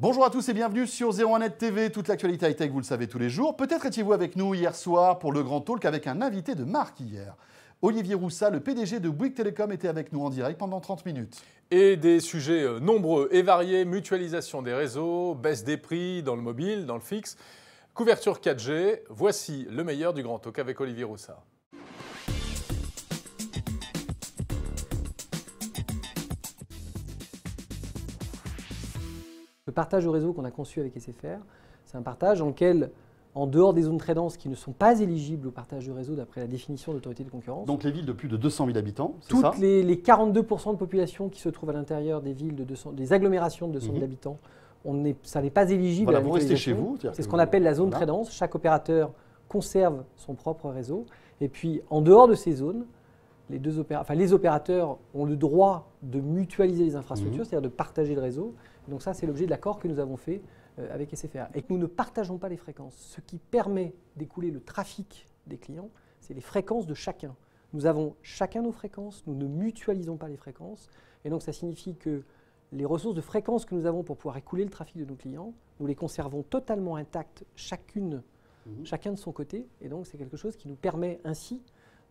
Bonjour à tous et bienvenue sur 01net TV, toute l'actualité high-tech, vous le savez tous les jours. Peut-être étiez-vous avec nous hier soir pour le Grand Talk avec un invité de marque hier. Olivier Roussat, le PDG de Bouygues Telecom, était avec nous en direct pendant 30 minutes. Et des sujets nombreux et variés, mutualisation des réseaux, baisse des prix dans le mobile, dans le fixe, couverture 4G. Voici le meilleur du Grand Talk avec Olivier Roussat. Le partage de réseau qu'on a conçu avec SFR, c'est un partage dans lequel, en dehors des zones très denses qui ne sont pas éligibles au partage de réseau d'après la définition de l'autorité de concurrence. Donc les villes de plus de 200 000 habitants, c'est ça ? Toutes les 42% de population qui se trouvent à l'intérieur des villes des agglomérations de 200 000 habitants, ça n'est pas éligible voilà, à la vous restez chez mutualisation. vous. C'est ce qu'on appelle la zone voilà. très dense. Chaque opérateur conserve son propre réseau. Et puis, en dehors de ces zones, les opérateurs ont le droit de mutualiser les infrastructures, c'est-à-dire de partager le réseau. Donc ça, c'est l'objet de l'accord que nous avons fait avec SFR. Et que nous ne partageons pas les fréquences. Ce qui permet d'écouler le trafic des clients, c'est les fréquences de chacun. Nous avons chacun nos fréquences, nous ne mutualisons pas les fréquences. Et donc ça signifie que les ressources de fréquences que nous avons pour pouvoir écouler le trafic de nos clients, nous les conservons totalement intactes, chacun de son côté. Et donc c'est quelque chose qui nous permet ainsi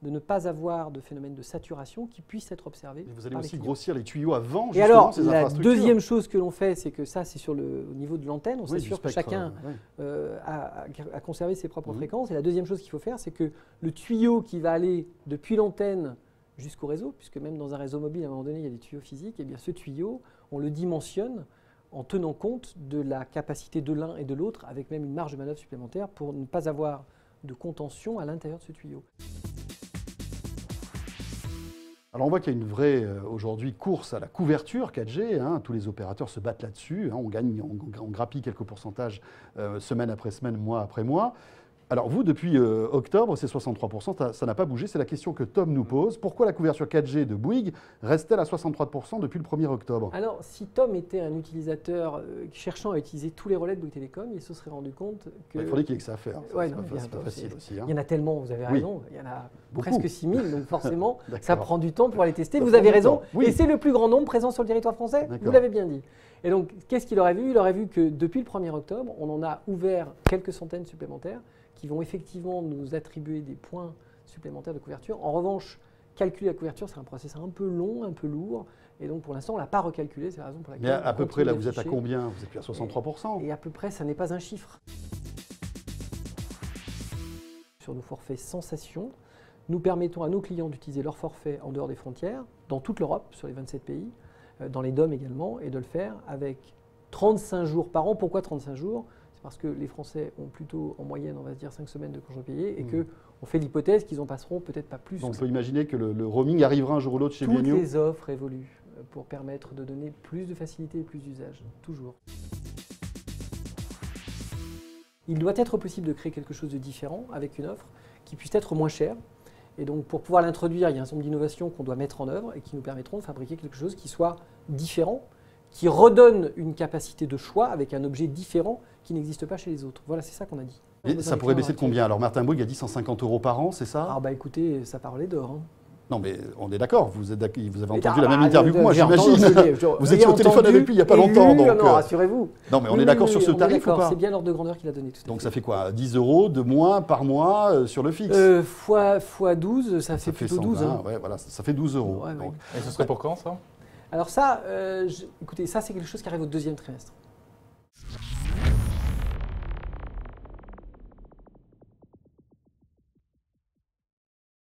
de ne pas avoir de phénomène de saturation qui puisse être observé. Mais vous allez aussi grossir les tuyaux avant et justement alors, ces la infrastructures. deuxième chose que l'on fait, c'est que ça, c'est au niveau de l'antenne. On s'assure que chacun a conservé ses propres fréquences. Et la deuxième chose qu'il faut faire, c'est que le tuyau qui va aller depuis l'antenne jusqu'au réseau, puisque même dans un réseau mobile, à un moment donné, il y a des tuyaux physiques, et bien ce tuyau, on le dimensionne en tenant compte de la capacité de l'un et de l'autre, avec même une marge de manœuvre supplémentaire pour ne pas avoir de contention à l'intérieur de ce tuyau. Alors on voit qu'il y a une vraie, aujourd'hui, course à la couverture 4G. Tous les opérateurs se battent là-dessus. On grappille quelques pourcentages semaine après semaine, mois après mois. Alors vous, depuis octobre, c'est 63%, ça n'a pas bougé. C'est la question que Tom nous pose. Pourquoi la couverture 4G de Bouygues reste-t-elle à 63% depuis le 1er octobre ? Alors, si Tom était un utilisateur cherchant à utiliser tous les relais de Bouygues Telecom, il se serait rendu compte que... Il faudrait qu'il ait que ça à faire. Ouais, c'est pas facile aussi. Il y en a tellement, vous avez raison. Il y en a beaucoup. Presque 6000, donc forcément, ça prend du temps pour aller tester. Ça vous avez raison. Oui. Et c'est le plus grand nombre présent sur le territoire français. Vous l'avez bien dit. Et donc, qu'est-ce qu'il aurait vu ? Il aurait vu que depuis le 1er octobre, on en a ouvert quelques centaines supplémentaires qui vont effectivement nous attribuer des points supplémentaires de couverture. En revanche, calculer la couverture, c'est un processus un peu long, un peu lourd. Et donc, pour l'instant, on ne l'a pas recalculé. C'est la raison pour laquelle. Mais à peu près, là, vous êtes à combien ? Vous êtes plus à 63%. Et à peu près, ça n'est pas un chiffre. Sur nos forfaits Sensation, nous permettons à nos clients d'utiliser leur forfait en dehors des frontières, dans toute l'Europe, sur les 27 pays, dans les DOM également, et de le faire avec 35 jours par an. Pourquoi 35 jours ? Parce que les Français ont plutôt, en moyenne, on va se dire 5 semaines de congés payés et qu'on fait l'hypothèse qu'ils en passeront peut-être pas plus. Donc on peut imaginer que le roaming arrivera un jour ou l'autre chez Bienio. Toutes les offres évoluent pour permettre de donner plus de facilité et plus d'usage, toujours. Il doit être possible de créer quelque chose de différent avec une offre qui puisse être moins chère. Et donc pour pouvoir l'introduire, il y a un certain nombre d'innovations qu'on doit mettre en œuvre et qui nous permettront de fabriquer quelque chose qui soit différent, qui redonne une capacité de choix avec un objet différent qui n'existe pas chez les autres. Voilà, c'est ça qu'on a dit. Et ça pourrait baisser de combien ? Alors Martin Bouygues a dit 150 € par an, c'est ça ? Ah bah écoutez, ça parlait d'or. Hein. Non mais on est d'accord, vous avez entendu la même interview que moi, j'imagine. Vous étiez au téléphone entendu, avec lui il n'y a pas longtemps. Donc, non, rassurez-vous. Non mais on est d'accord sur ce tarif ou pas ? C'est bien l'ordre de grandeur qu'il a donné. Tout donc ça fait quoi ? 10 € de moins par mois sur le fixe fois 12, ça fait plutôt 120, 12. Hein. Ouais, voilà, ça fait 12 €. Ouais, donc. Et ce serait pour quand ça ? Alors ça, écoutez, ça c'est quelque chose qui arrive au deuxième trimestre.